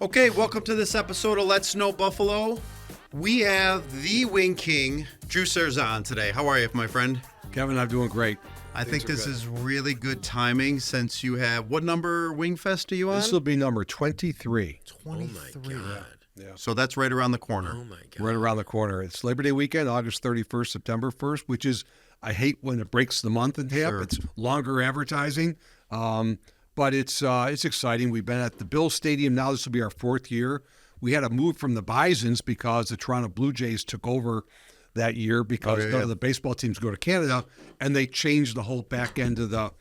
Okay, welcome to this episode of Let's Know Buffalo. We have the Wing King, Drew Cerza, on today. How are you, my friend? Kevin, I'm doing great. I think this is really good timing since you have, what number Wing Fest are you on? This will be number 23. 23. Oh, my God. Yeah. So that's right around the corner. Oh, my God. Right around the corner. It's Labor Day weekend, August 31st, September 1st, which is, I hate when it breaks the month in half. Sure. It's longer advertising, but it's exciting. We've been at the Bills Stadium now. This will be our fourth year. We had to move from the Bisons because the Toronto Blue Jays took over that year because none of the baseball teams go to Canada, and they changed the whole back end of the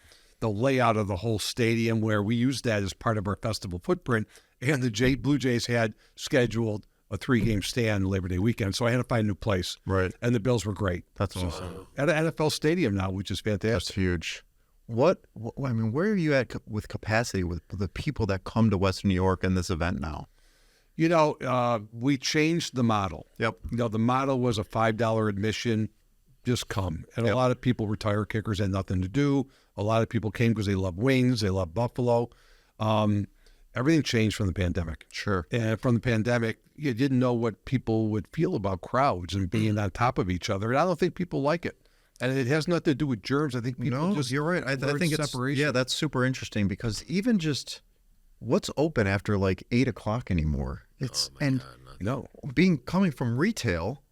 layout of the whole stadium where we used that as part of our festival footprint. And the Blue Jays had scheduled a 3-game stand Labor Day weekend, so I had to find a new place. Right. And the Bills were great. That's awesome. At an NFL stadium now, which is fantastic. That's huge. Where are you at with capacity with the people that come to Western New York in this event now? You know, we changed the model. Yep. You know, the model was a $5 admission, just come. And a lot of people, retire kickers, had nothing to do. A lot of people came because they love wings, they love Buffalo. Everything changed from the pandemic. Sure. And from the pandemic, you didn't know what people would feel about crowds and being on top of each other. And I don't think people like it. And it has nothing to do with germs. I think people just you're right. I think it's separation. Yeah, that's super interesting because even just what's open after like 8 o'clock anymore? It's coming from retail,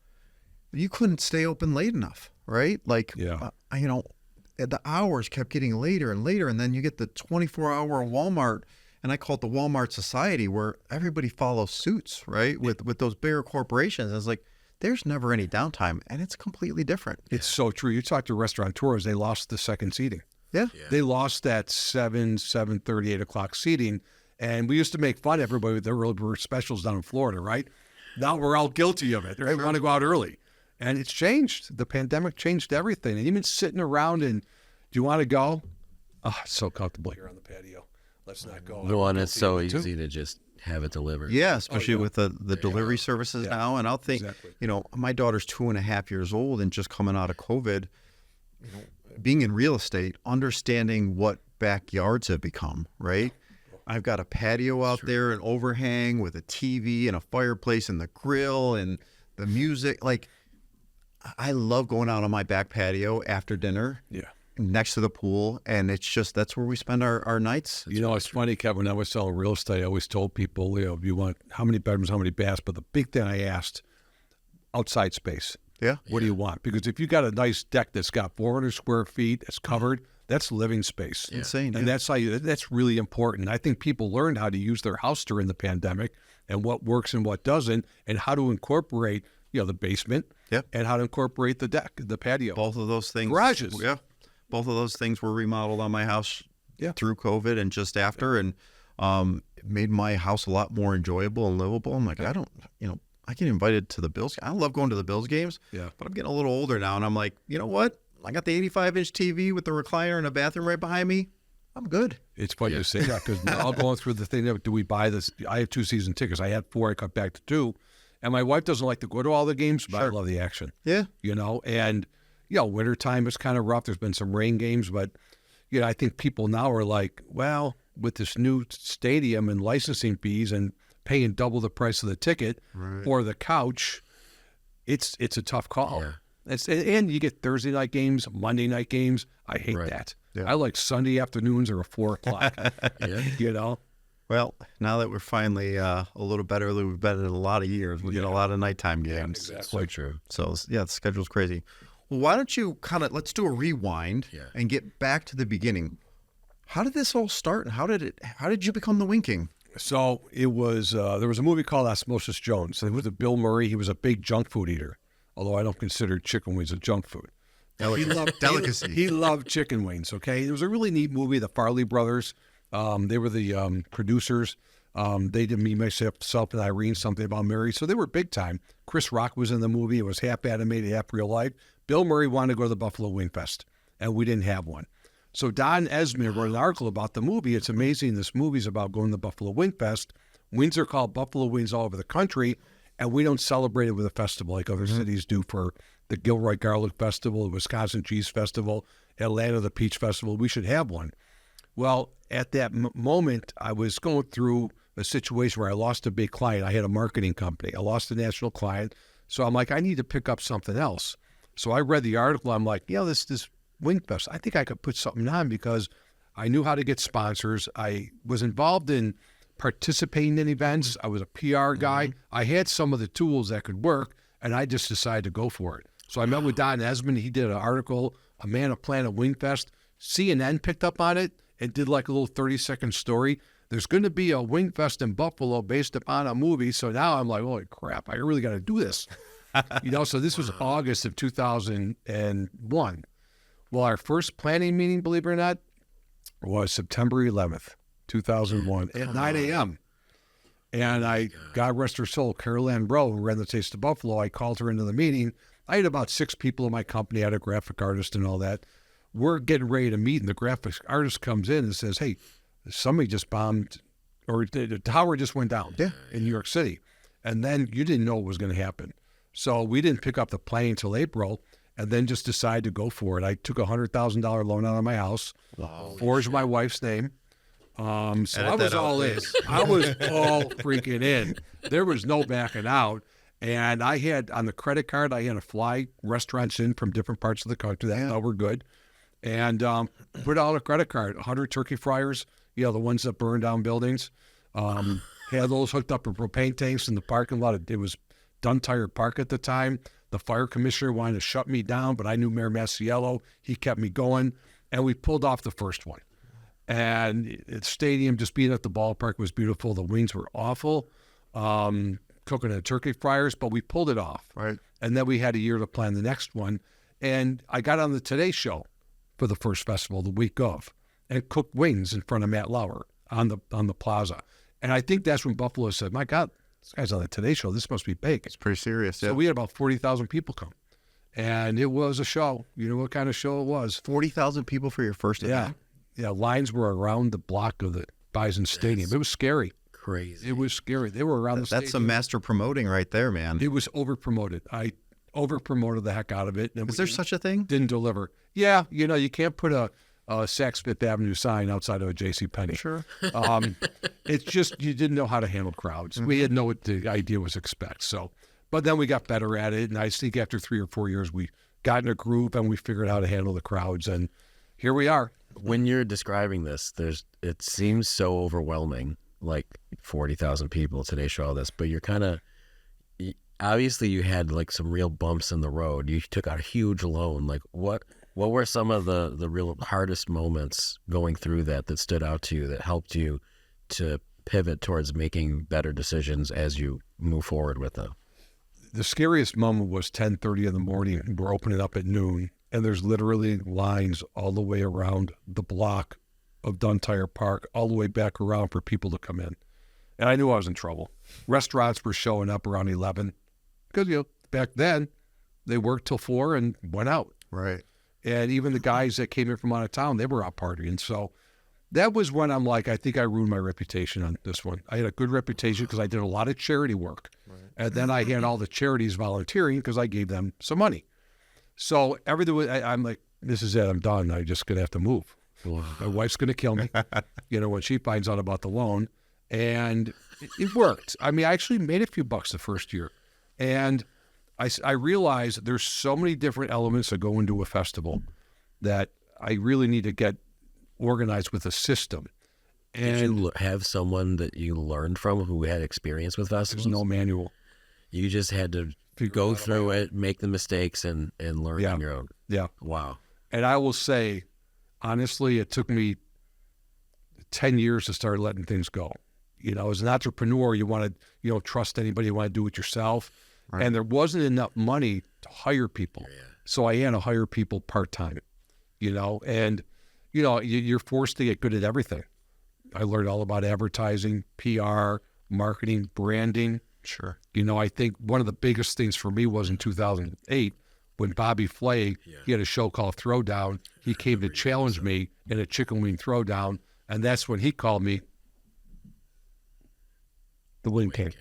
you couldn't stay open late enough, right? Like, the hours kept getting later and later, and then you get the 24-hour Walmart, and I call it the Walmart Society, where everybody follows suits, right? With those bigger corporations, it's like there's never any downtime, and it's completely different. It's so true. You talk to restaurateurs, they lost the second seating. Yeah. They lost that 7:30, 8 o'clock seating. And we used to make fun of everybody with their early specials down in Florida, right? Now we're all guilty of it. Right? We want to go out early. And it's changed. The pandemic changed everything. And even sitting around and, do you want to go? Oh, it's so comfortable here on the patio. Let's not go. No, and it's so easy to just have it delivered. Yeah, especially with the delivery services now. And I'll think, my daughter's 2.5 years old and just coming out of COVID, being in real estate, understanding what backyards have become, right? I've got a patio out there, an overhang with a TV and a fireplace and the grill and the music. Like, I love going out on my back patio after dinner. Yeah. Next to the pool, and it's just that's where we spend our nights. It's funny, Kevin, when I was selling real estate, I always told people, if you want how many bedrooms, how many baths, but the big thing I asked, outside space. Yeah. What do you want? Because if you got a nice deck that's got 400 square feet, it's covered, that's living space. Insane. And that's that's really important. I think people learned how to use their house during the pandemic and what works and what doesn't, and how to incorporate, the basement, and how to incorporate the deck, the patio. Both of those things. Garages. Yeah. Both of those things were remodeled on my house through COVID and just after, and it made my house a lot more enjoyable and livable. I'm like, I get invited to the Bills. I love going to the Bills games, but I'm getting a little older now, and I'm like, you know what? I got the 85-inch TV with the recliner and a bathroom right behind me. I'm good. It's funny you say that because now going through the thing of, do we buy this? I have 2 season tickets. I had 4. I cut back to 2. And my wife doesn't like to go to all the games, but I love the action. Yeah. And wintertime is kind of rough. There's been some rain games, but, I think people now are like, well, with this new stadium and licensing fees and paying double the price of the ticket or the couch, it's a tough call. Yeah. And you get Thursday night games, Monday night games. I hate that. Yeah. I like Sunday afternoons or 4 o'clock, Well, now that we're finally a little better than we've been in a lot of years, we get a lot of nighttime games. Yeah, exactly. Quite true. So, the schedule's crazy. Well, why don't you let's do a rewind and get back to the beginning. How did this all start, and how did you become the Wing King? So it was, there was a movie called Osmosis Jones. It was with Bill Murray. He was a big junk food eater, although I don't consider chicken wings a junk food. He loved delicacy. He loved chicken wings, okay? It was a really neat movie, the Farley brothers. They were the producers. They did Me, Myself, and Irene, Something About Mary. So they were big time. Chris Rock was in the movie. It was half animated, half real life. Bill Murray wanted to go to the Buffalo Wing Fest, and we didn't have one. So Don Esmond wrote an article about the movie. It's amazing. This movie's about going to the Buffalo Wing Fest. Wings are called Buffalo Wings all over the country, and we don't celebrate it with a festival like other cities do for the Gilroy Garlic Festival, the Wisconsin Cheese Festival, Atlanta the Peach Festival. We should have one. Well, at that moment, I was going through a situation where I lost a big client. I had a marketing company. I lost a national client. So I'm like, I need to pick up something else. So I read the article. I'm like, this Wing Fest, I think I could put something on because I knew how to get sponsors. I was involved in participating in events. I was a PR guy. I had some of the tools that could work, and I just decided to go for it. So I met with Don Esmond. He did an article, A Man of Planet Wing Fest. CNN picked up on it and did like a little 30-second story. There's going to be a Wing Fest in Buffalo based upon a movie. So now I'm like, holy crap, I really got to do this. So this was August of 2001. Well, our first planning meeting, believe it or not, was September 11th, 2001 at 9 a.m. And I, God rest her soul, Carol Ann Bro, who ran the Taste of Buffalo, I called her into the meeting. I had about 6 people in my company. I had a graphic artist and all that. We're getting ready to meet, and the graphic artist comes in and says, hey, somebody just bombed, or the tower just went down in New York City. And then you didn't know what was going to happen. So we didn't pick up the plane until April, and then just decided to go for it. I took a $100,000 loan out of my house, forged my wife's name. So I was all in. I was all freaking in. There was no backing out. And I had, on the credit card, I had to fly restaurants in from different parts of the country that were good. And put out a credit card, 100 turkey fryers, the ones that burn down buildings. Had those hooked up with propane tanks in the parking lot. It was Dunn Tire Park at the time. The fire commissioner wanted to shut me down, but I knew Mayor Masiello. He kept me going, and we pulled off the first one. And the stadium, just being at the ballpark, was beautiful. The wings were awful, cooking the turkey fryers, but we pulled it off. Right. And then we had a year to plan the next one. And I got on the Today Show for the first festival the week of and cooked wings in front of Matt Lauer on the plaza. And I think that's when Buffalo said, my God, this guy's on the Today Show. This must be big. It's pretty serious. So we had about 40,000 people come. And it was a show. You know what kind of show it was? 40,000 people for your first event? Yeah, lines were around the block of the Bison Stadium. It was scary. Crazy. It was scary. They were around the stadium. That's some master promoting right there, man. It was over-promoted. I over-promoted the heck out of it. Is there such a thing? Didn't deliver. Yeah, you can't put a Saks Fifth Avenue sign outside of a JCPenney. Sure. It's just you didn't know how to handle crowds. We didn't know what the idea was expect. So, but then we got better at it, and I think after 3 or 4 years, we got in a group and we figured out how to handle the crowds, and here we are. When you're describing this, it seems so overwhelming, like 40,000 people today show all this, but you're kind of, obviously you had like some real bumps in the road. You took out a huge loan. Like what were some of the real hardest moments going through that stood out to you, that helped you to pivot towards making better decisions as you move forward with them? The scariest moment was 10:30 in the morning. We're opening up at noon, and there's literally lines all the way around the block of Dunn Tire Park, all the way back around for people to come in. And I knew I was in trouble. Restaurants were showing up around 11 because, back then they worked till 4 and went out. Right. And even the guys that came in from out of town, they were out partying. So that was when I'm like, I think I ruined my reputation on this one. I had a good reputation because I did a lot of charity work. Right. And then I had all the charities volunteering because I gave them some money. So everything was, I'm like, this is it. I'm done. I'm just going to have to move. Wow. My wife's going to kill me, when she finds out about the loan. And it worked. I mean, I actually made a few bucks the first year. And I realized there's so many different elements that go into a festival that I really need to get organized with a system. And did you have someone that you learned from who had experience with festivals? There's no manual. You just had to go through it, make the mistakes, and learn on your own. Yeah. Wow. And I will say, honestly, it took me 10 years to start letting things go. As an entrepreneur, you want to, trust anybody. You want to do it yourself. Right. And there wasn't enough money to hire people. Yeah. So I had to hire people part-time, and, you're forced to get good at everything. I learned all about advertising, PR, marketing, branding. Sure. I think one of the biggest things for me was in 2008 when Bobby Flay, he had a show called Throwdown. He came to challenge me in a chicken wing throwdown, and that's when he called me the Wing King.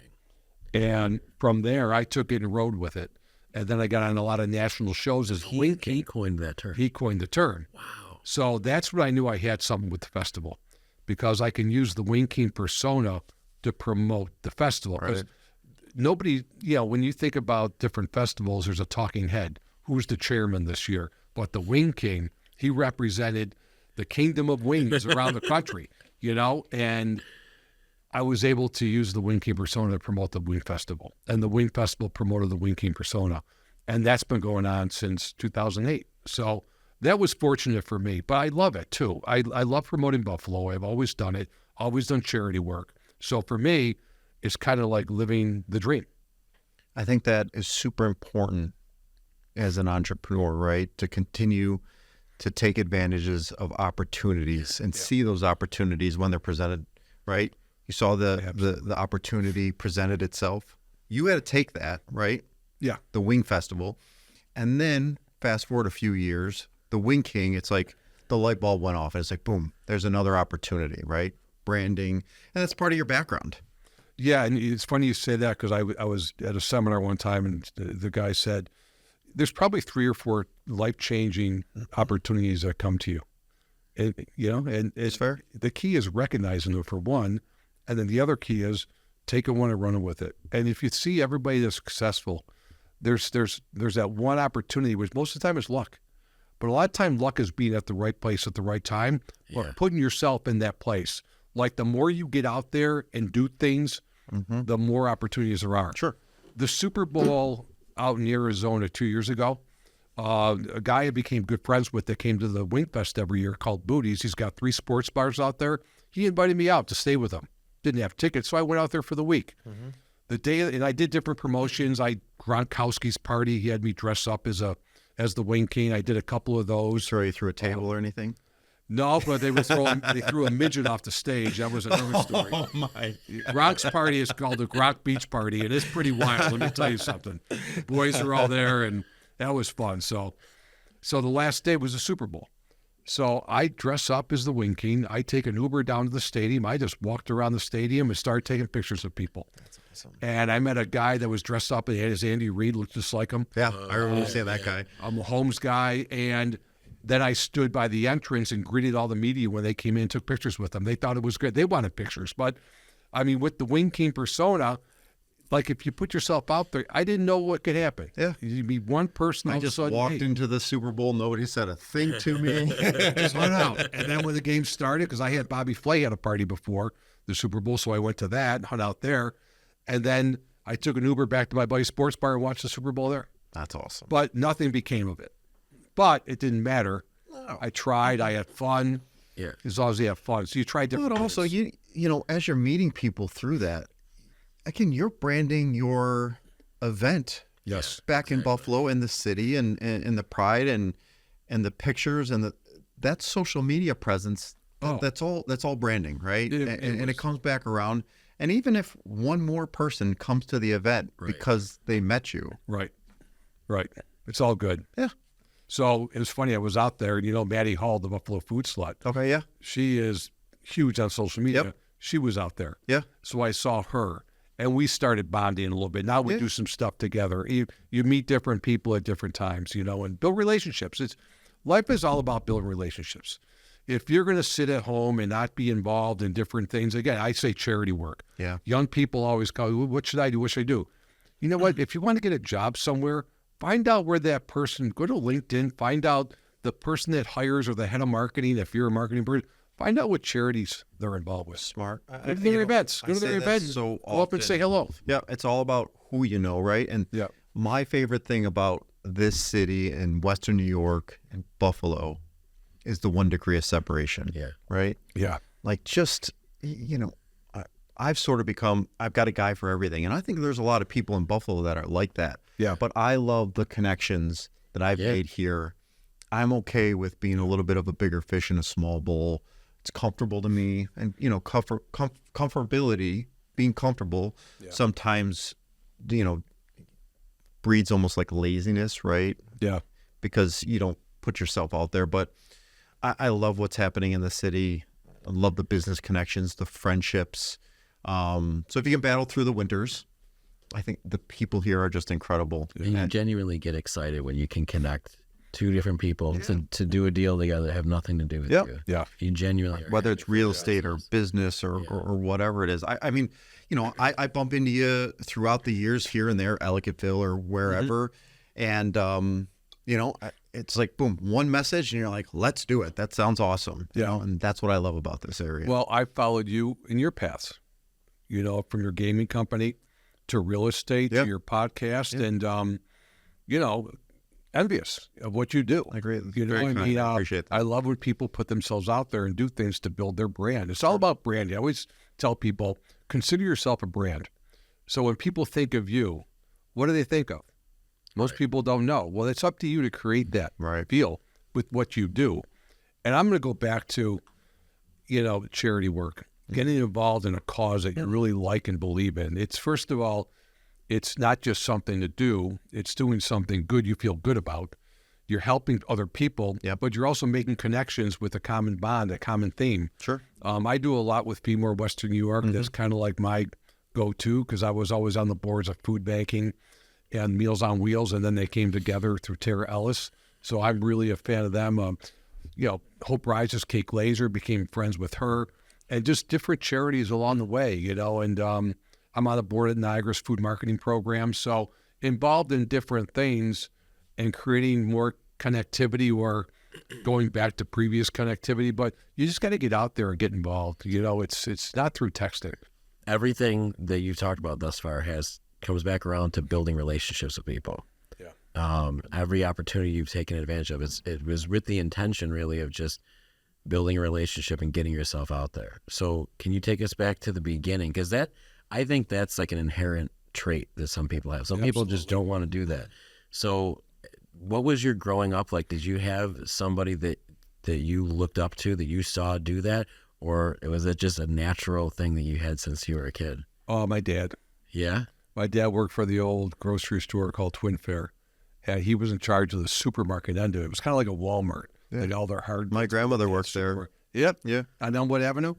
And from there, I took it and rode with it. And then I got on a lot of national shows as Wing King. He coined that term. He coined the term. Wow. So that's when I knew I had something with the festival, because I can use the Wing King persona to promote the festival. Because nobody, when you think about different festivals, there's a talking head. Who's the chairman this year? But the Wing King, he represented the kingdom of wings around the country, and I was able to use the Wing King persona to promote the Wing Festival, and the Wing Festival promoted the Wing King persona, and that's been going on since 2008. So that was fortunate for me, but I love it too. I love promoting Buffalo. I've always done it, always done charity work. So for me, it's kind of like living the dream. I think that is super important as an entrepreneur, right? To continue to take advantages of opportunities and see those opportunities when they're presented, right? You saw the opportunity presented itself. You had to take that, right? Yeah. The Wing Festival. And then fast forward a few years, the Wing King, it's like the light bulb went off and it's like, boom, there's another opportunity, right? Branding. And that's part of your background. Yeah, and it's funny you say that because I was at a seminar one time and the guy said, there's probably 3 or 4 life-changing opportunities that come to you. And it's fair. The key is recognizing it for one, and then the other key is taking one and running with it. And if you see everybody that's successful, there's that one opportunity, which most of the time is luck. But a lot of time luck is being at the right place at the right time, or putting yourself in that place. Like the more you get out there and do things, the more opportunities there are. Sure. The Super Bowl out in Arizona 2 years ago, a guy I became good friends with that came to the Wingfest every year called Booties. He's got 3 sports bars out there. He invited me out to stay with him. Didn't have tickets, so I went out there for the week. The day, and I did different promotions. Gronkowski's party, he had me dress up as the Wing King. I did a couple of those. Throw you through a table or anything? No, but they threw a midget off the stage. That was another story. Oh my! Gronk's party is called the Gronk Beach Party, and it's pretty wild. Let me tell you something. The boys are all there, and that was fun. So the last day was the Super Bowl. So I dress up as the Wing King. I take an Uber down to the stadium. I just walked around the stadium and started taking pictures of people. That's awesome. And I met a guy that was dressed up, and he had his Andy Reid, looked just like him. Yeah, I remember seeing that guy. I'm a Holmes guy, and then I stood by the entrance and greeted all the media when they came in and took pictures with them. They thought it was good. They wanted pictures. But, I mean, with the Wing King persona, like if you put yourself out there, I didn't know what could happen. Yeah. You'd be one person. I just walked into the Super Bowl. Nobody said a thing to me. Just hung out. And then when the game started, because I had Bobby Flay had a party before the Super Bowl, so I went to that, hung out there. And then I took an Uber back to my buddy's sports bar and watched the Super Bowl there. That's awesome. But nothing became of it. But it didn't matter. No. I tried. I had fun. Yeah. As long as you have fun. So you try different But also, things. you know, as you're meeting people through that, again, you're branding your event. Yes. Back in Buffalo and the city and the pride and the pictures and that social media presence. That's all branding, right? And it comes back around. And even if one more person comes to the event because they met you. Right. It's all good. Yeah. So it was funny. I was out there, and Maddie Hall, the Buffalo food slut. Okay, yeah. She is huge on social media. Yep. She was out there. Yeah. So I saw her, and we started bonding a little bit. Now we do some stuff together. You meet different people at different times, and build relationships. Life is all about building relationships. If you're going to sit at home and not be involved in different things, again, I say charity work. Yeah. Young people always go, what should I do? What should I do? You know what? If you want to get a job somewhere, find out where that person, go to LinkedIn, find out the person that hires or the head of marketing, if you're a marketing person, find out what charities they're involved with. Smart. Go to their events. Go to their events. So go up and say hello. Yeah, it's all about who you know, right? And my favorite thing about this city and Western New York and Buffalo is the 1 degree of separation. Yeah. Right? Yeah. Like just, I've sort of become, I've got a guy for everything. And I think there's a lot of people in Buffalo that are like that. Yeah. But I love the connections that I've made here. I'm okay with being a little bit of a bigger fish in a small bowl. It's comfortable to me. And, comfortability, being comfortable sometimes, breeds almost like laziness, right? Yeah. Because you don't put yourself out there. But I love what's happening in the city. I love the business connections, the friendships. So if you can battle through the winters, I think the people here are just incredible. And you genuinely get excited when you can connect two different people to do a deal together that have nothing to do with you. Yeah. You genuinely are Whether it's real estate or business or whatever it is. I mean, I bump into you throughout the years here and there, Ellicottville or wherever. And, it's like, boom, one message and you're like, let's do it. That sounds awesome. And that's what I love about this area. Well, I followed you in your paths, from your gaming company to real estate to your podcast and, envious of what you do. I agree. I appreciate that. I love when people put themselves out there and do things to build their brand. It's all about branding. I always tell people, consider yourself a brand. So when people think of you, what do they think of? Most people don't know. Well, it's up to you to create that feel with what you do. And I'm going to go back to, charity work, getting involved in a cause that you really like and believe in. It's, first of all, it's not just something to do. It's doing something good you feel good about. You're helping other people, but you're also making connections with a common bond, a common theme. Sure. I do a lot with Be More Western New York. That's kind of like my go-to because I was always on the boards of food banking and Meals on Wheels, and then they came together through Tara Ellis. So I'm really a fan of them. Hope Rises, Kate Glazer, became friends with her, and just different charities along the way, and I'm on the board at Niagara's food marketing program. So involved in different things and creating more connectivity or going back to previous connectivity, but you just got to get out there and get involved. It's not through texting. Everything that you've talked about thus far comes back around to building relationships with people. Yeah. Every opportunity you've taken advantage of, it was with the intention really of just building a relationship and getting yourself out there. So can you take us back to the beginning? Because I think that's like an inherent trait that some people have. Some people just don't want to do that. So what was your growing up like? Did you have somebody that you looked up to that you saw do that? Or was it just a natural thing that you had since you were a kid? Oh, my dad. Yeah? My dad worked for the old grocery store called Twin Fair. And he was in charge of the supermarket end of it. It was kind of like a Walmart. They had all their hard. My grandmother works there. Yep. Yeah. On what avenue?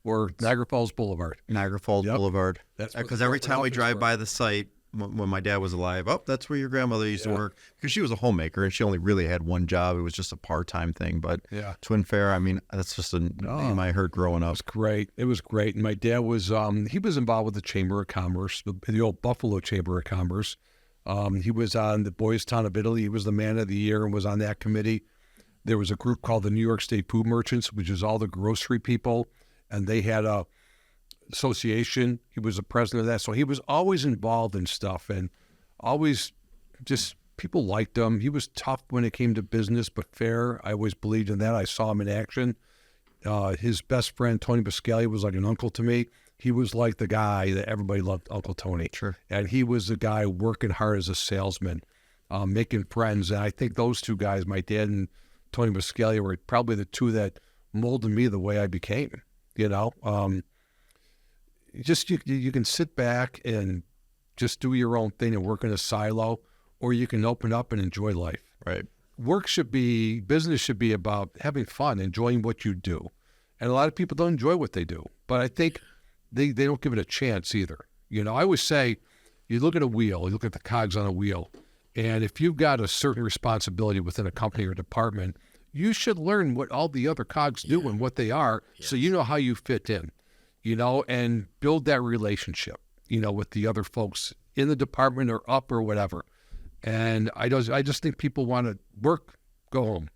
Or Niagara Falls Boulevard. Niagara Falls Boulevard. That's because every time we drive by the site, when my dad was alive, that's where your grandmother used to work. Because she was a homemaker and she only really had one job. It was just a part-time thing. But Twin Fair, I mean, that's just a name I heard growing up. It was great. It was great. And my dad was, he was involved with the Chamber of Commerce, the old Buffalo Chamber of Commerce. He was on the Boys Town of Italy. He was the man of the year and was on that committee. There was a group called the New York State Food Merchants, which is all the grocery people. And they had a association. He was the president of that. So he was always involved in stuff and always just people liked him. He was tough when it came to business, but fair. I always believed in that. I saw him in action. His best friend, Tony Biscaglia, was like an uncle to me. He was like the guy that everybody loved, Uncle Tony. Sure. And he was the guy working hard as a salesman, making friends. And I think those two guys, my dad and Tony Biscaglia, were probably the two that molded me the way I became. You can sit back and just do your own thing and work in a silo, or you can open up and enjoy life. Right. Business should be about having fun, enjoying what you do. And a lot of people don't enjoy what they do, but I think they don't give it a chance either. I always say, you look at a wheel, you look at the cogs on a wheel, and if you've got a certain responsibility within a company or department, you should learn what all the other cogs do and what they are, so you know how you fit in, and build that relationship, with the other folks in the department or up or whatever. And I just think people want to work, go home,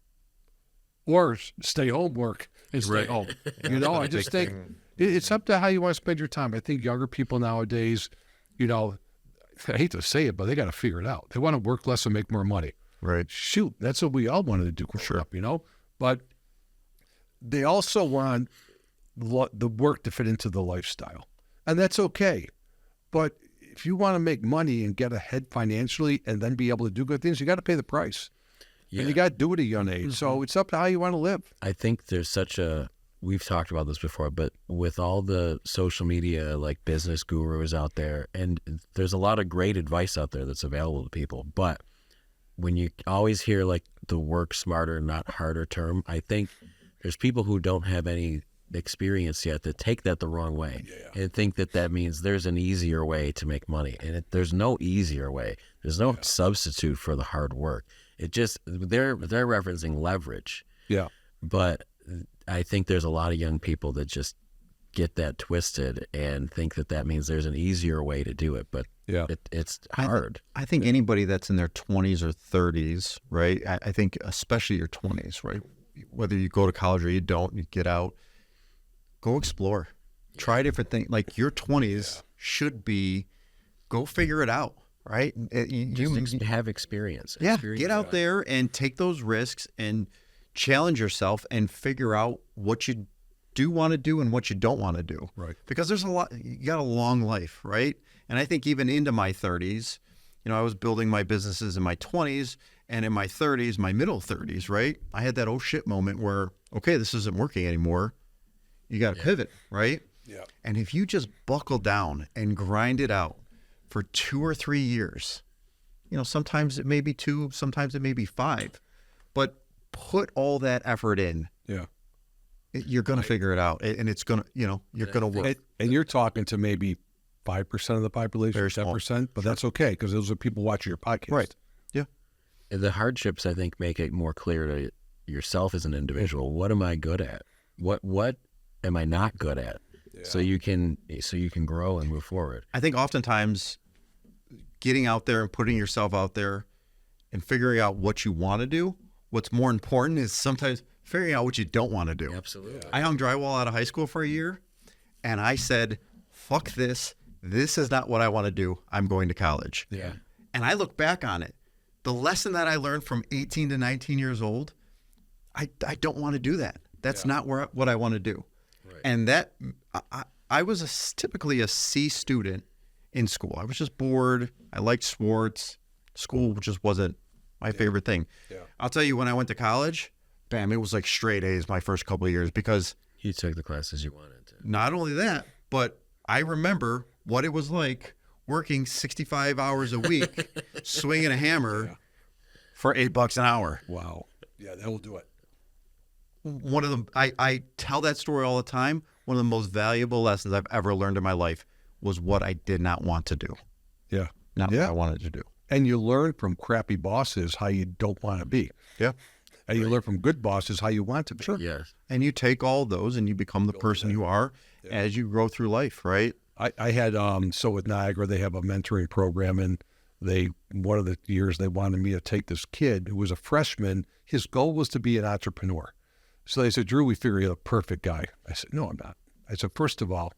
or stay home, work, and stay home. I just think it's up to how you want to spend your time. I think younger people nowadays, I hate to say it, but they got to figure it out. They want to work less and make more money. Right. Shoot, that's what we all wanted to do growing up, But they also want the work to fit into the lifestyle. And that's okay. But if you want to make money and get ahead financially and then be able to do good things, you got to pay the price. Yeah. And you got to do it at a young age. Mm-hmm. So it's up to how you want to live. I think there's we've talked about this before, but with all the social media, like business gurus out there, and there's a lot of great advice out there that's available to people. But when you always hear like the work smarter, not harder term, I think there's people who don't have any experience yet that take that the wrong way and think that means there's an easier way to make money. And there's no easier way. There's no substitute for the hard work. It just they're referencing leverage. Yeah. But I think there's a lot of young people that just get that twisted and think that means there's an easier way to do it, but it's hard. I think anybody that's in their 20s or 30s, right? I think especially your 20s, right? Whether you go to college or you don't, you get out, go explore, try different things. Like your 20s should be, go figure it out, right? You have experience. Yeah, get out there and take those risks and challenge yourself and figure out what you do want to do and what you don't want to do. Right. Because there's a lot, you got a long life, right? And I think even into my 30s, I was building my businesses in my 20s, and in my 30s, my middle 30s, right? I had that oh shit moment where, okay, this isn't working anymore. You got to pivot, right? Yeah. And if you just buckle down and grind it out for 2 or 3 years, sometimes it may be 2, sometimes it may be 5, but put all that effort in. Yeah. You're going to figure it out, and it's going to, you're going to work. And you're talking to maybe 5% of the population, Very 10%, but that's okay because those are people watching your podcast. Right. Yeah. The hardships, I think, make it more clear to yourself as an individual. What am I good at? What am I not good at? Yeah. So you can grow and move forward. I think oftentimes getting out there and putting yourself out there and figuring out what you want to do, what's more important is sometimes figuring out what you don't want to do. Absolutely. I hung drywall out of high school for a year, and I said, fuck this. This is not what I want to do. I'm going to college. Yeah. And I look back on it. The lesson that I learned from 18 to 19 years old, I don't want to do that. That's not what I want to do. Right. And that I was typically a C student in school. I was just bored. I liked sports. School just wasn't my favorite thing. Yeah. I'll tell you, when I went to college, bam, it was like straight A's my first couple of years because you took the classes you wanted to. Not only that, but I remember what it was like working 65 hours a week, swinging a hammer for $8 an hour. Wow. Yeah, that will do it. One of the, I tell that story all the time. One of the most valuable lessons I've ever learned in my life was what I did not want to do. Yeah. Not what I wanted to do. And you learn from crappy bosses how you don't want to be. Yeah. And you learn from good bosses how you want to be. Sure. Yes. And you take all those and you become the person you are as you grow through life, right? I had, so with Niagara, they have a mentoring program, and one of the years they wanted me to take this kid who was a freshman. His goal was to be an entrepreneur. So they said, Drew, we figure you're the perfect guy. I said, no, I'm not. I said, first of all,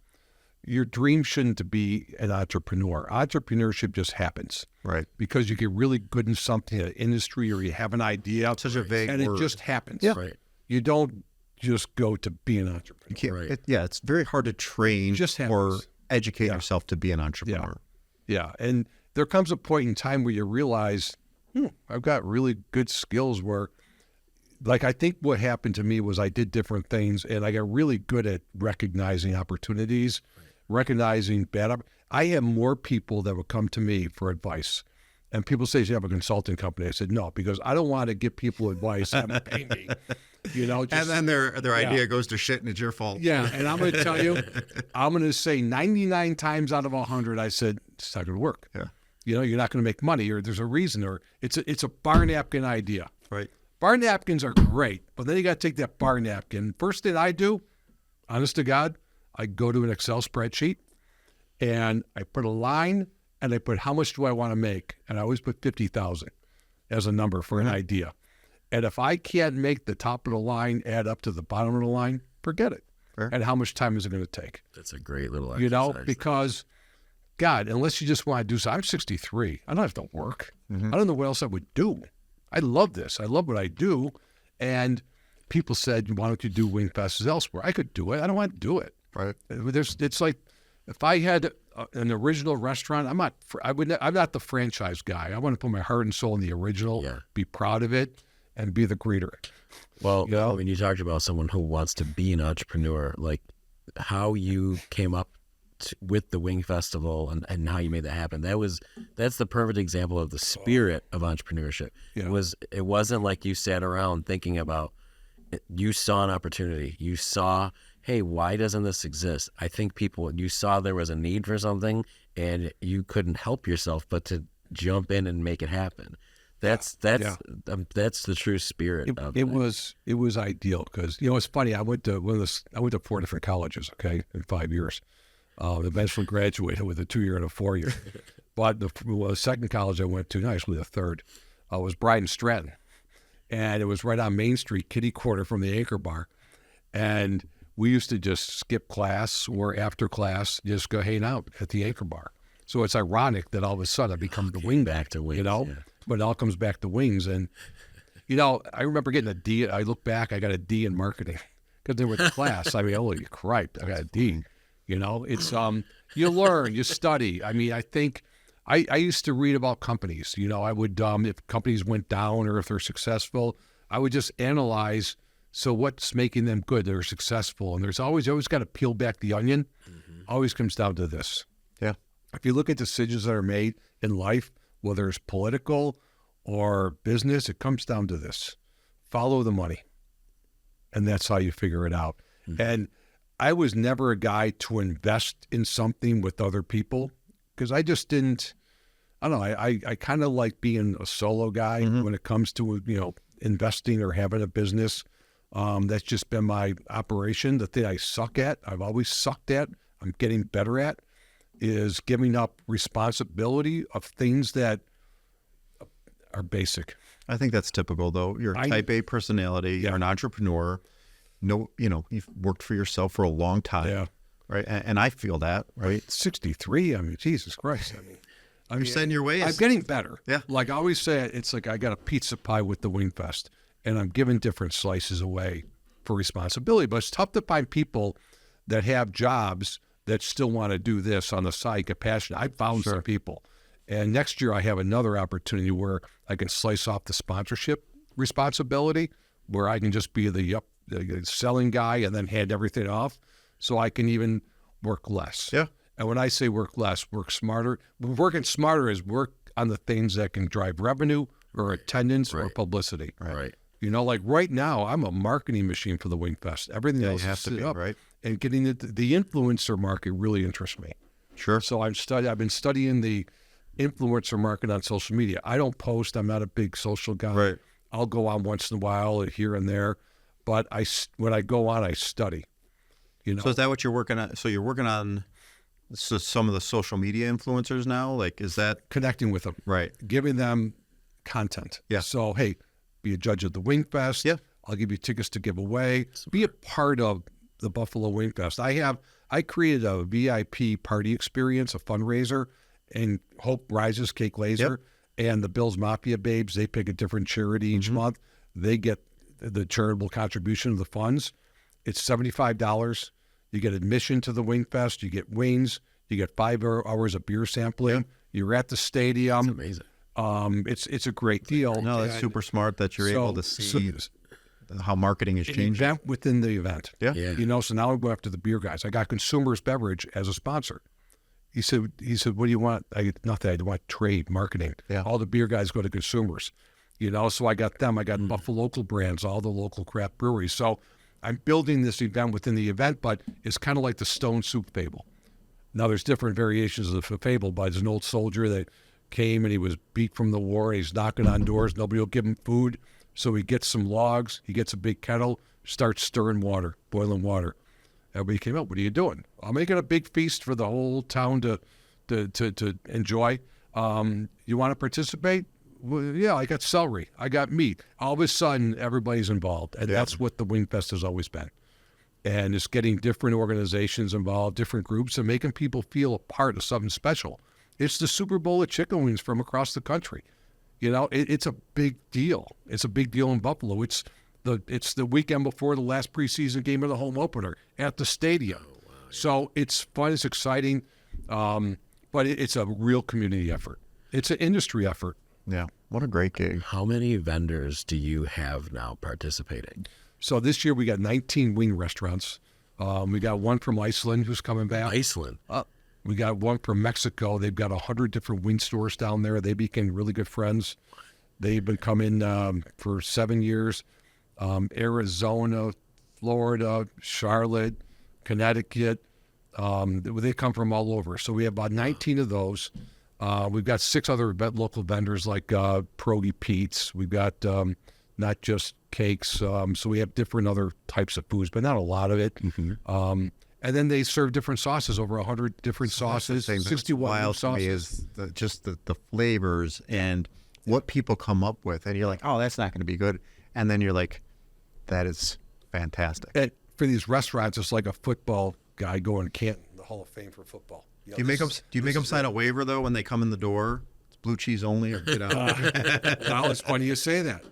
your dream shouldn't be an entrepreneur. Entrepreneurship just happens. Right. Because you get really good in something, an industry, or you have an idea. Such a vague and word. it just happens. Yeah. Right. You don't just go to be an entrepreneur. You can't, Right. it's very hard to train Just or happens. educate yourself to be an entrepreneur. Yeah. And there comes a point in time where you realize, I've got really good skills where, like, I think what happened to me was I did different things, and I got really good at recognizing opportunities, recognizing bad. I have more people that would come to me for advice. And people say, you have a consulting company. I said, no, because I don't want to give people advice and have them pay me. And then their idea goes to shit and it's your fault. Yeah, and I'm going to tell you, I'm going to say 99 times out of 100, I said, it's not going to work. Yeah. You're not going to make money, or there's a reason, or it's a bar napkin idea. Right. Bar napkins are great, but then you got to take that bar napkin. First thing I do, honest to God, I go to an Excel spreadsheet, and I put a line, and I put how much do I want to make, and I always put 50,000 as a number for an idea. And if I can't make the top of the line add up to the bottom of the line, forget it. Fair. And how much time is it going to take? That's a great little exercise. Because, God, unless you just want to do something. I'm 63. I don't have to work. I don't know what else I would do. I love this. I love what I do. And people said, why don't you do wing fests elsewhere? I could do it. I don't want to do it. Right. It's like, if I had an original restaurant, I'm not the franchise guy. I want to put my heart and soul in the original, be proud of it, and be the greeter. Well, when you talked about someone who wants to be an entrepreneur, like how you came up with the Wing Festival and how you made that happen, that's the perfect example of the spirit of entrepreneurship. Yeah. It wasn't like you sat around thinking about it. You saw an opportunity. You saw, hey, why doesn't this exist? I think you saw there was a need for something, and you couldn't help yourself but to jump in and make it happen. That's the true spirit of it. Was ideal because it's funny. I went to 4 different colleges. Okay, in 5 years. Eventually graduated with a 2-year and a 4-year. But the second college I went to, actually the third, was Brighton Stratton, and it was right on Main Street, kitty corner from the Anchor Bar, and we used to just skip class or after class, just go hang out at the Anchor Bar. So it's ironic that all of a sudden I become the wing back to wings, but it all comes back to wings. And, I remember getting a D. I look back, I got a D in marketing because they were the class. I mean, holy crap, I got a D. It's, you learn, you study. I mean, I think I used to read about companies. I would, if companies went down or if they're successful, I would just analyze. So what's making them good? They're successful. And you always got to peel back the onion. Always comes down to this. Yeah. If you look at decisions that are made in life, whether it's political or business, it comes down to this. Follow the money. And that's how you figure it out. And I was never a guy to invest in something with other people because I just didn't, I don't know, I kind of like being a solo guy when it comes to, investing or having a business. That's just been my operation. The thing I suck at, I've always sucked at, I'm getting better at, is giving up responsibility of things that are basic. I think that's typical, though. You're a type A personality. You're an entrepreneur. You've worked for yourself for a long time. Yeah. Right. And I feel that, right? 63. I mean, Jesus Christ. You're setting your ways. I'm getting better. Yeah. Like I always say, it's like I got a pizza pie with the Wing Fest, and I'm giving different slices away for responsibility. But it's tough to find people that have jobs that still want to do this on the side, get passionate. I found some people. And next year I have another opportunity where I can slice off the sponsorship responsibility, where I can just be the selling guy and then hand everything off, so I can even work less. Yeah. And when I say work less, work smarter. Working smarter is work on the things that can drive revenue or attendance or publicity. Right. Like right now, I'm a marketing machine for the Wing Fest. Everything else has is to be, up. right? And getting the influencer market really interests me. Sure. So I've been studying the influencer market on social media. I don't post. I'm not a big social guy. Right. I'll go on once in a while, here and there. But when I go on, I study. So is that what you're working on? So you're working on some of the social media influencers now? Like, is that connecting with them? Right. Giving them content. Yeah. So, hey, be a judge at the Wing Fest. Yeah. I'll give you tickets to give away. Be a part of the Buffalo Wing Fest. I created a VIP party experience, a fundraiser, and Hope Rises Cake Laser and the Bills Mafia Babes. They pick a different charity each month. They get the charitable contribution of the funds. It's $75. You get admission to the Wing Fest. You get wings. You get 5 hours of beer sampling. Yeah. You're at the stadium. That's amazing. It's a great deal. No, that's super smart that you're able to see how marketing is changing. Event within the event. Yeah. So now I go after the beer guys. I got Consumers Beverage as a sponsor. He said, what do you want? Nothing. I want trade, marketing. Yeah. All the beer guys go to Consumers. So I got them. I got Buffalo local brands, all the local craft breweries. So I'm building this event within the event, but it's kind of like the Stone Soup fable. Now, there's different variations of the fable, but there's an old soldier that came and he was beat from the war. And he's knocking on doors. Nobody will give him food. So he gets some logs. He gets a big kettle, starts stirring water, boiling water. Everybody came up. What are you doing? I'm making a big feast for the whole town to enjoy. You want to participate? Well, yeah, I got celery. I got meat. All of a sudden, everybody's involved. And that's what the Wing Fest has always been. And it's getting different organizations involved, different groups, and making people feel a part of something special. It's the Super Bowl of chicken wings from across the country. It's a big deal. It's a big deal in Buffalo. It's the weekend before the last preseason game of the home opener at the stadium. Oh, wow, yeah. So it's fun. It's exciting. But it's a real community effort. It's an industry effort. Yeah. What a great gig. How many vendors do you have now participating? So this year we got 19 wing restaurants. We got one from Iceland who's coming back. Iceland? We got one from Mexico. They've got 100 different wing stores down there. They became really good friends. They've been coming for 7 years. Arizona, Florida, Charlotte, Connecticut. They come from all over. So we have about 19 of those. We've got 6 other local vendors like Pierogi Pete's. We've got not just cakes. So we have different other types of foods, but not a lot of it. And then they serve different sauces, over 100 different sauces, 61 wild sauces. to me is just the flavors and what people come up with. And you're like, oh, that's not going to be good. And then you're like, that is fantastic. And for these restaurants, it's like a football guy going to Canton, the Hall of Fame for football. Do you make them sign a waiver, though, when they come in the door? It's blue cheese only or get out? Now, it's funny you say that.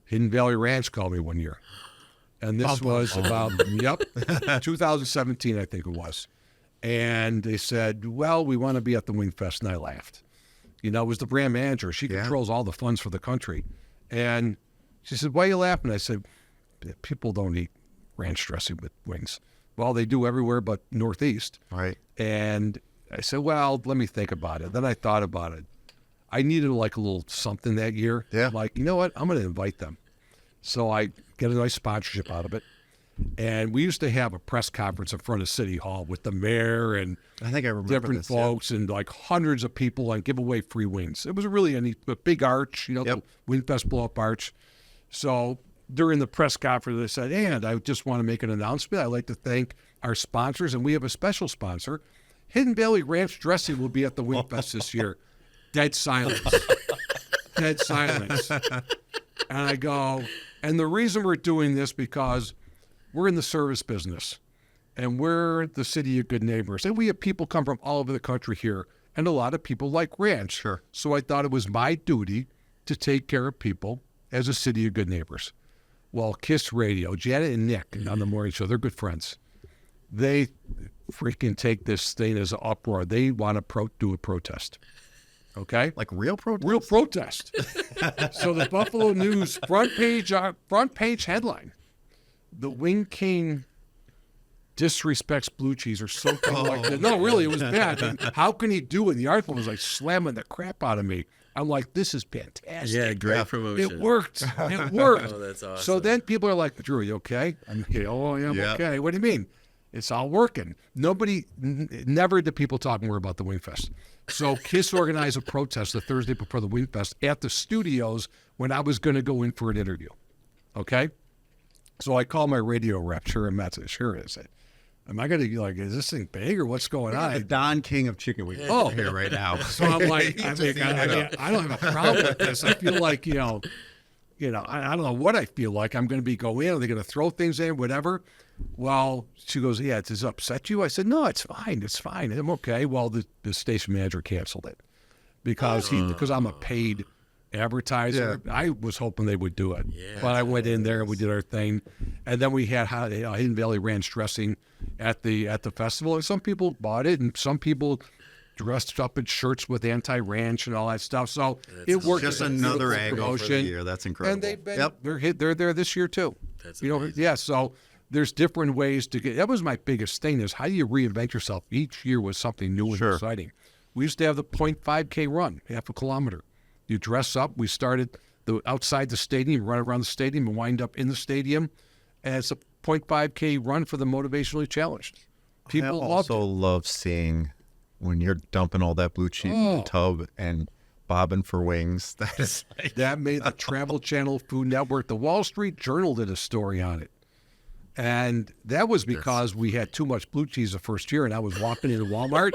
Hidden Valley Ranch called me one year. And this was about, 2017, I think it was. And they said, well, we want to be at the Wing Fest. And I laughed. It was the brand manager. She controls all the funds for the country. And she said, why are you laughing? I said, people don't eat ranch dressing with wings. Well, they do everywhere but Northeast. Right. And I said, well, let me think about it. Then I thought about it. I needed like a little something that year. Yeah. I'm like, you know what? I'm going to invite them. So I get a nice sponsorship out of it. And we used to have a press conference in front of City Hall with the mayor and I think I remember different folks and like hundreds of people and give away free wings. It was really a big arch, the Wingfest blow-up arch. So during the press conference, they said, and I just want to make an announcement. I'd like to thank our sponsors, and we have a special sponsor. Hidden Valley Ranch Dressing will be at the Wingfest this year. Dead silence. Dead silence. And I go, and the reason we're doing this because we're in the service business, and we're the city of good neighbors. And we have people come from all over the country here, and a lot of people like ranch. Sure. So I thought it was my duty to take care of people as a city of good neighbors. Well, Kiss Radio, Janet and Nick on the morning show, they're good friends. They freaking take this thing as an uproar. They want to do a protest. Okay? Like real protest? Real protest. So the Buffalo News front page headline, the Wing King disrespects blue cheese or something like that. No, really, it was bad. And how can he do it? The article was like slamming the crap out of me. I'm like, this is fantastic. Yeah, great promotion. It worked. It worked. Oh, that's awesome. So then people are like, Drew, you okay? I'm okay. Oh, yeah, I'm okay. What do you mean? It's all working. Never did people talk more about the Wingfest. So KISS organized a protest the Thursday before the Wingfest at the studios when I was going to go in for an interview. Okay? So I called my radio rep, Sharon Metz. Sure is it. Am I going to like, is this thing big or what's going on? The Don King of chicken wings here right now. So I'm like, I don't have a problem with this. I feel like, I don't know what I feel like. I'm going to be going in. Are they going to throw things in, whatever? Well, she goes, yeah, does it upset you? I said, no, it's fine. It's fine. I'm okay. Well, the station manager canceled it because I'm a paid advertiser. Yeah. I was hoping they would do it. Yeah, but I went in there and we did our thing. And then we had Hidden Valley Ranch dressing at the festival. And some people bought it and some people dressed up in shirts with anti-ranch and all that stuff. So it worked. Just another angle for the year. That's incredible. And they've been, they're there this year too. That's amazing. Yeah. So there's different ways to get. That was my biggest thing is how do you reinvent yourself? Each year was something new and exciting. We used to have the 0.5K run, half a kilometer. You dress up. We started outside the stadium, run around the stadium, and wind up in the stadium. And it's a 0.5K run for the motivationally challenged. People also love seeing when you're dumping all that blue cheese in the tub and bobbing for wings. That made the Travel Channel Food Network. The Wall Street Journal did a story on it. And that was because we had too much blue cheese the first year, and I was walking into Walmart.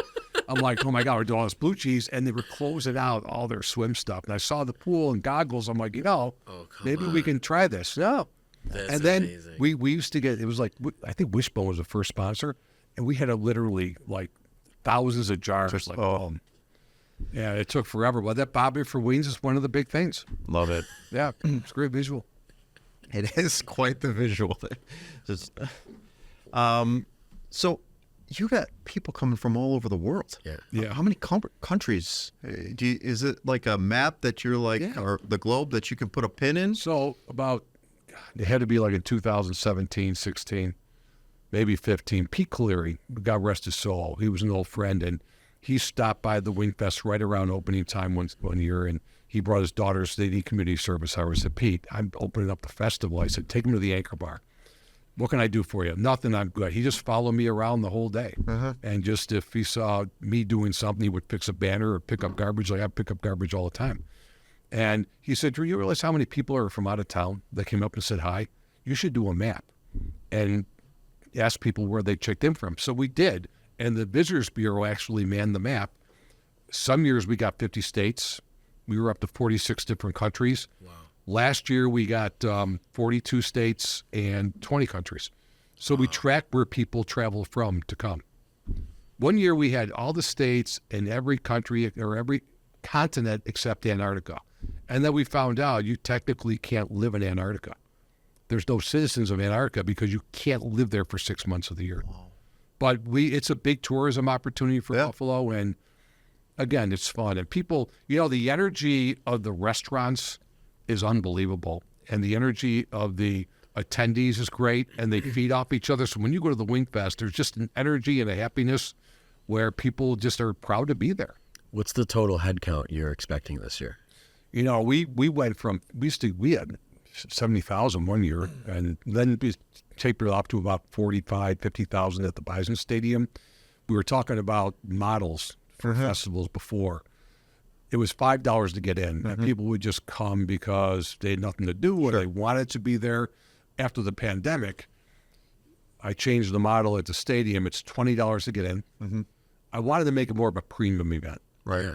I'm like, oh, my God, we're doing all this blue cheese. And they were closing out all their swim stuff. And I saw the pool and goggles. I'm like, maybe we can try this. No. That's and then amazing. we used to get, it was like, I think Wishbone was the first sponsor. And we had literally like thousands of jars. Yeah, it took forever. But that bobbing for wings is one of the big things. Love it. Yeah, it's a great visual. It is quite the visual. So you got people coming from all over the world. Yeah. How many countries? Is it like a map that you're like, or the globe that you can put a pin in? So it had to be like in 2017, 16, maybe 15. Pete Cleary, God rest his soul, he was an old friend, and he stopped by the Wingfest right around opening time one year, and he brought his daughters to the community service hour. I said, Pete, I'm opening up the festival. I said, take them to the Anchor Bar. what can I do for you? Nothing, I'm good. He just followed me around the whole day. And just if he saw me doing something, he would fix a banner or pick up garbage. Like I pick up garbage all the time. And he said, Drew, you realize how many people are from out of town that came up and said hi? You should do a map and ask people where they checked in from. So we did. And the Visitors Bureau actually manned the map. Some years we got 50 states. We were up to 46 different countries. Wow. Last year we got 42 states and 20 countries. So we tracked where people travel from to come. One year we had all the states in every country or every continent except Antarctica. And then we found out you technically can't live in Antarctica. There's no citizens of Antarctica because you can't live there for 6 months of the year. Wow. But it's a big tourism opportunity for Buffalo. And again, it's fun. And people, the energy of the restaurants is unbelievable. And the energy of the attendees is great. And they feed off each other. So when you go to the Wing Fest, there's just an energy and a happiness where people just are proud to be there. What's the total head count you're expecting this year? We went from, we had 70,000 one year, and then we tapered off to about 45, 50,000 at the Bison Stadium. We were talking about models for festivals before. It was $5 to get in, and people would just come because they had nothing to do or they wanted to be there. After the pandemic, I changed the model at the stadium. It's $20 to get in. I wanted to make it more of a premium event, Right.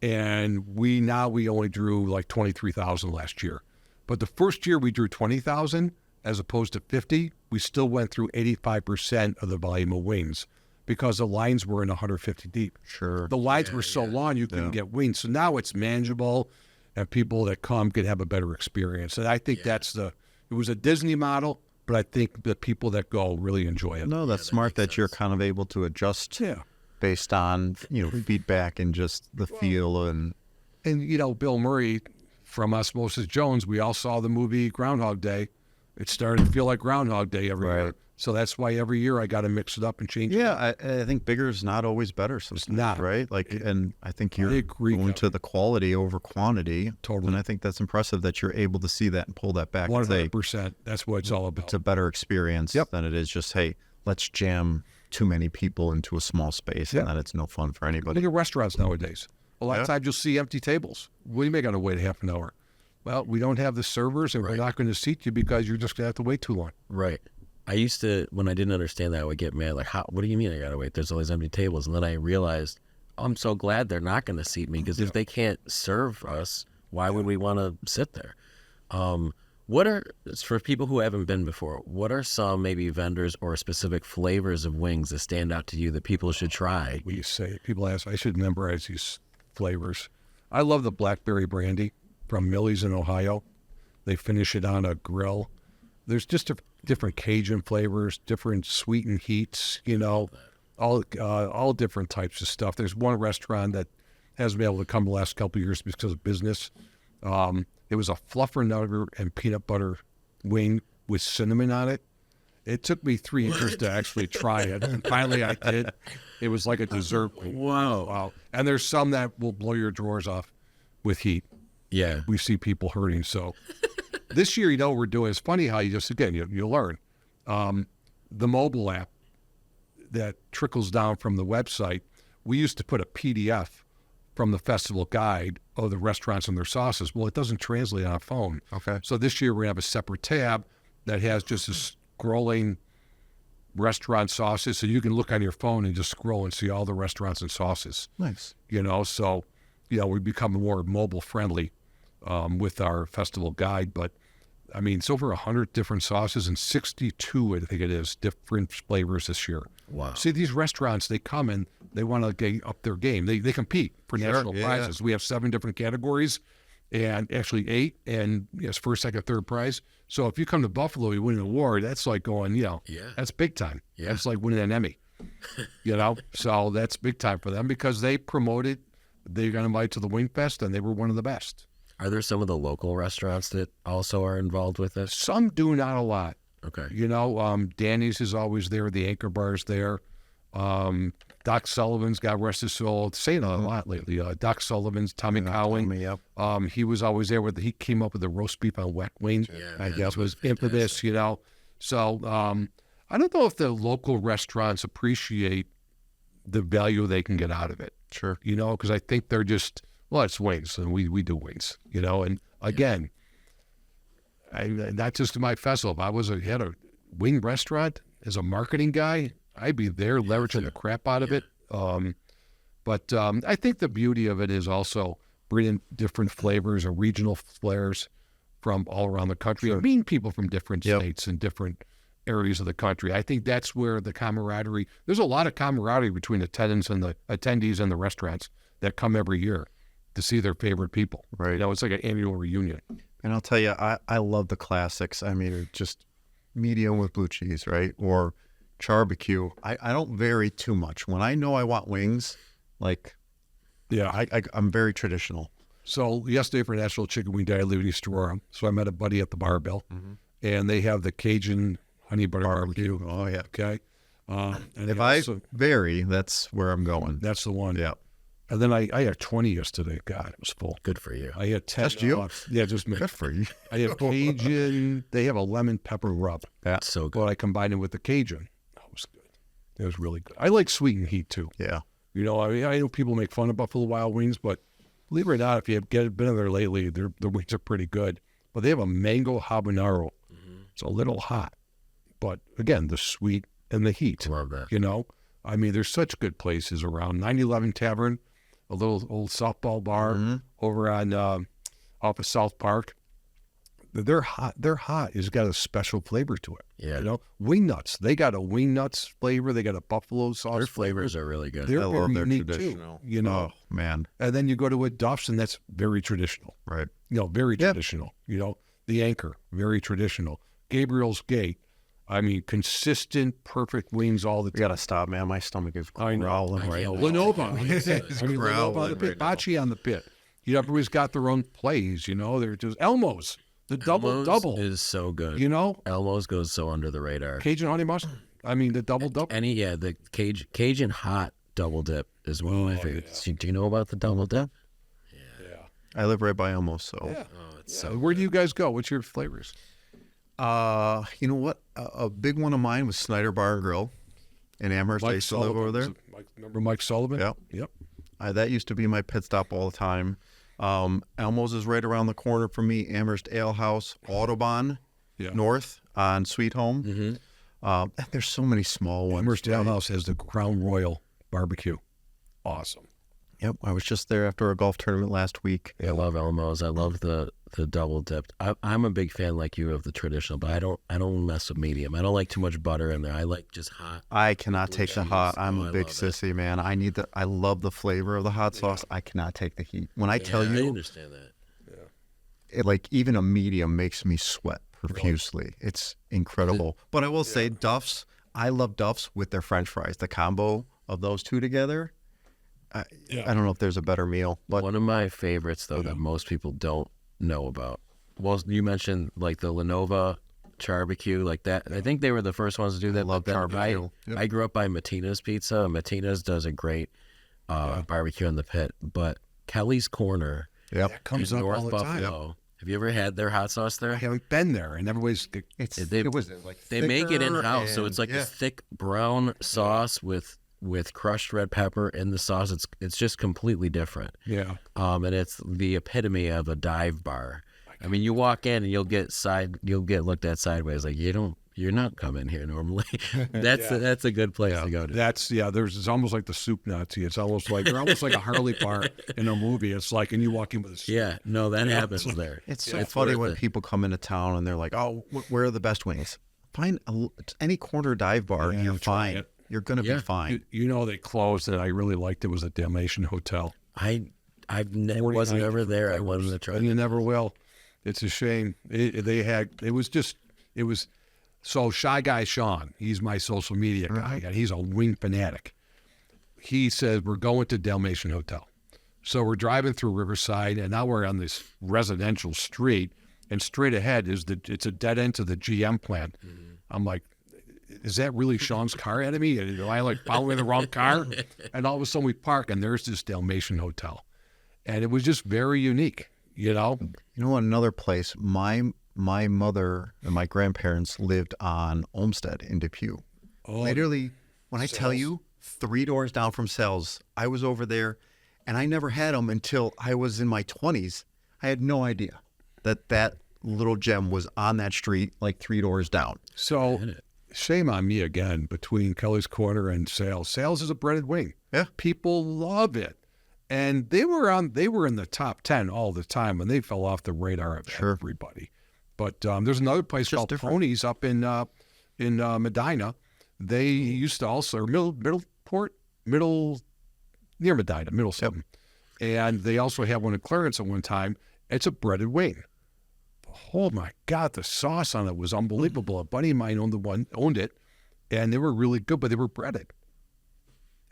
And we only drew like 23,000 last year. But the first year we drew 20,000 as opposed to 50, we still went through 85% of the volume of wings because the lines were in 150 deep. Sure. The lines were so long you couldn't get wings. So now it's manageable and people that come can have a better experience. And I think it was a Disney model, but I think the people that go really enjoy it. No, that's smart that you're kind of able to adjust based on, feedback and just the feel and Bill Murray from Osmosis Jones, we all saw the movie Groundhog Day. It started to feel like Groundhog Day every year. So that's why every year I got to mix it up and change it up. I think bigger is not always better sometimes, it's not. Right? And I think you're going to the quality over quantity. Totally. And I think that's impressive that you're able to see that and pull that back. 100%. That's what it's all about. It's a better experience than it is just, hey, let's jam too many people into a small space and then it's no fun for anybody. Look at restaurants nowadays. A lot of times you'll see empty tables. What do you make on to wait half an hour? Well, we don't have the servers and we're not going to seat you because you're just going to have to wait too long. Right. I used to, when I didn't understand that, I would get mad. Like, what do you mean I got to wait? There's all these empty tables. And then I realized, I'm so glad they're not going to seat me because if they can't serve us, why would we want to sit there? For people who haven't been before, what are some maybe vendors or specific flavors of wings that stand out to you that people should try? What you say? People ask, I should memorize these flavors. I love the blackberry brandy from Millie's in Ohio. They finish it on a grill. There's just different Cajun flavors, different sweetened heats, all different types of stuff. There's one restaurant that hasn't been able to come the last couple of years because of business. It was a fluffernutter and peanut butter wing with cinnamon on it. It took me 3 years to actually try it, and finally I did. It was like a dessert wing. Wow. And there's some that will blow your drawers off with heat. Yeah. We see people hurting. So this year, what we're doing. It's funny how you learn. The mobile app that trickles down from the website, we used to put a PDF from the festival guide of the restaurants and their sauces. Well, it doesn't translate on a phone. Okay. So this year, we're going to have a separate tab that has just a scrolling restaurant sauces. So you can look on your phone and just scroll and see all the restaurants and sauces. Nice. So, we become more mobile friendly with our festival guide. But, it's over 100 different sauces and 62, I think it is, different flavors this year. Wow. See, these restaurants, they come and they want to get up their game. They compete for national prizes. We have 7 different categories and actually 8, and yes, first, second, third prize. So if you come to Buffalo, you win an award, that's like going, that's big time. Yeah. That's like winning an Emmy, So that's big time for them because they promoted, they got invited to the Wing Fest, and they were one of the best. Are there some of the local restaurants that also are involved with this? Some do, not a lot. Okay. Danny's is always there. The Anchor Bar's there. Doc Sullivan's, God rest his soul, saying a lot lately. Doc Sullivan's, Tommy Cowan. He was always there. He came up with the roast beef on wet wings. I guess was infamous, So I don't know if the local restaurants appreciate the value they can get out of it. Sure. You know, because I think they're just, well, it's wings, and we do wings, you know. And again, not just my festival. If I had a wing restaurant as a marketing guy, I'd be there leveraging the crap out of it. But I think the beauty of it is also bringing different flavors or regional flares from all around the country. Sure. Meeting people from different states and different areas of the country. I think that's where the camaraderie, there's a lot of camaraderie between the attendees and the restaurants that come every year to see their favorite people. Right. You know, it's like an annual reunion. And I'll tell you, I love the classics. I mean, just medium with blue cheese, right? Or barbecue. I don't vary too much. When I know I want wings, like, Yeah. I'm very traditional. So yesterday for National Chicken Wing Day, I live in East Aurora. So I met a buddy at the Barbell, and they have the Cajun honey butter barbecue. Oh, yeah. Okay. And If I vary, that's where I'm going. that's the one. Yeah. And then I had 20 yesterday. God, it was full. Good for you. I had 10. Just you? Yeah, just me. Good for you. I have Cajun. They have a lemon pepper rub. That's so good. But I combined it with the Cajun. That was good. It was really good. I like sweet and heat too. Yeah. You know, I mean, I know people make fun of Buffalo Wild Wings, but believe it or not, if you have been there lately, their wings are pretty good. But they have a mango habanero. It's a little hot, but again, the sweet and the heat. Love that. You know, I mean, there's such good places around. 911 Tavern, a little old softball bar over on off of South Park. They're hot. They're hot. It's got a special flavor to it. Yeah. You know, wing nuts. They got a wing nuts flavor. They got a buffalo sauce. Their flavors are really good. They're I very love their unique traditional. too. You know, Oh, man. and then you go to a Duff's, and that's very traditional. Right. You know, very traditional. You know, the Anchor, very traditional. Gabriel's Gate. I mean, consistent, perfect wings all the We time. got to stop, man. My stomach is I know. growling right now. Lenovo. It's Lenovo on the pit. growling right now. Bocce on the pit. You know, everybody's got their own plays, you know. They're just Elmo's. The Elmo's double. is so good. You know? Elmo's goes so under the radar. Cajun honey mustard. I mean, the double. The Cajun hot double dip is one of my favorites. Do you know about the double dip? I live right by Elmo, so. Yeah. Oh, it's so Where do you guys go? What's your flavors? You know what? A big one of mine was Snyder Bar and Grill in Amherst. I used to live over there. Remember Mike Sullivan? Yeah. Yep. That used to be my pit stop all the time. Elmo's is right around the corner from me. Amherst Ale House, Audubon, north on Sweet Home. And there's so many small ones. Amherst Ale House has the Crown Royal barbecue. Awesome. Yep, I was just there after a golf tournament last week. I love Elmo's. I love the double dipped. I'm a big fan like you of the traditional, but I don't mess with medium. I don't like too much butter in there. I like just hot. I cannot take the hot. I'm Oh, a I big love it. sissy, man. I love the flavor of the hot sauce. I cannot take the heat. When I tell I you, understand that. it, like even a medium makes me sweat profusely. It's incredible. But I will say Duff's, I love Duff's with their French fries. The combo of those two together, I don't know if there's a better meal. But One of my favorites, though, that most people don't know about. Well, you mentioned like the Lenovo barbecue, like that. I think they were the first ones to do that. love but then barbecue. I grew up by Matina's Pizza. Matina's does a great barbecue in the pit, but Kelly's Corner yep. That comes in up North all the time. Buffalo. Have you ever had their hot sauce there? I haven't been there, and everybody's It was like They make it in thicker house, so and- it's like yeah. a thick brown sauce with crushed red pepper in the sauce. It's just completely different. yeah. And it's the epitome of a dive bar. I mean, you walk in and you'll get looked at sideways, like you're not coming here normally. That's a good place to go to. It's almost like the soup Nazi. It's almost like they're almost like a Harley bar in a movie. It's like, and you walk in with a soup. Yeah, no, that happens there. It's so funny worth when it. people come into town and they're like, "Oh, where are the best wings?" Find any corner dive bar, and you're try fine. it. You're gonna be fine. You know, they closed, and I really liked it. Was a Dalmatian Hotel. I wasn't ever there. I wanted to try. And you never will. It's a shame. So Shy Guy Sean, he's my social media guy, and he's a wing fanatic. He says, we're going to Dalmatian Hotel. So we're driving through Riverside, and now we're on this residential street, and straight ahead it's a dead end to the GM plant. I'm like, is that really Sean's car ahead of me? Am I like following the wrong car? And all of a sudden we park, and there's this Dalmatian Hotel. And it was just very unique, you know? You know what? Another place, my my mother and my grandparents lived on Olmsted in Depew. Oh, Literally, when I tell Cells? you, 3 doors down from Cells, I was over there, and I never had them until I was in my 20s. I had no idea that that little gem was on that street, like 3 doors down. So shame on me again between Kelly's Corner and Sales. Sales is a breaded wing. Yeah. People love it. And they were in the top 10 all the time, and they fell off the radar of everybody. But there's another place called different. Ponies up in Medina. They used to also near Medina, middle something. And they also had one in Clarence at one time. It's a breaded wing. Oh my God, the sauce on it was unbelievable. A buddy of mine owned it, and they were really good, but they were breaded.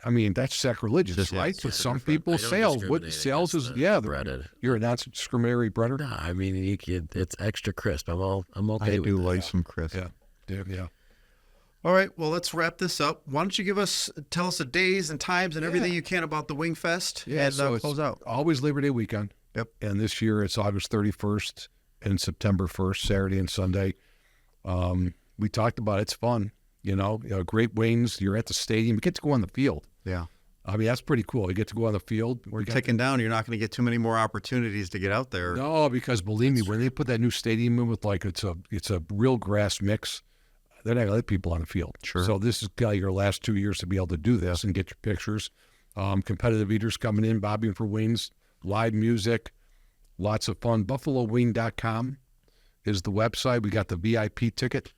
I mean, that's sacrilegious, right? But some people, Sales is breaded. You're a non-discriminatory breader. No, I mean it's extra crisp. I'm okay I with do that. like some crisp. Yeah. All right, well, let's wrap this up. Why don't you tell us the days and times and everything you can about the Wing Fest and so it's close out. Always Labor Day weekend. Yep. And this year it's August 31st and September 1st, Saturday and Sunday. We talked about it. It's fun. Great wings. You're at the stadium. You get to go on the field. Yeah. I mean, that's pretty cool. You get to go on the field. We're ticking down. You're not going to get too many more opportunities to get out there. No, because believe me, when they put that new stadium in with it's a real grass mix, they're not going to let people on the field. Sure. So this is your last 2 years to be able to do this and get your pictures. Competitive eaters coming in, bobbing for wings, live music, lots of fun. BuffaloWing.com is the website. We got the VIP ticket.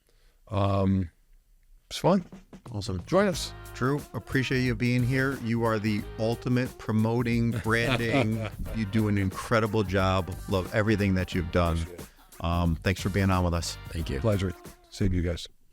It's fun. Awesome. Join us. Drew, appreciate you being here. You are the ultimate promoting, branding. You do an incredible job. Love everything that you've done. Thanks for being on with us. Thank you. Pleasure. Save you guys.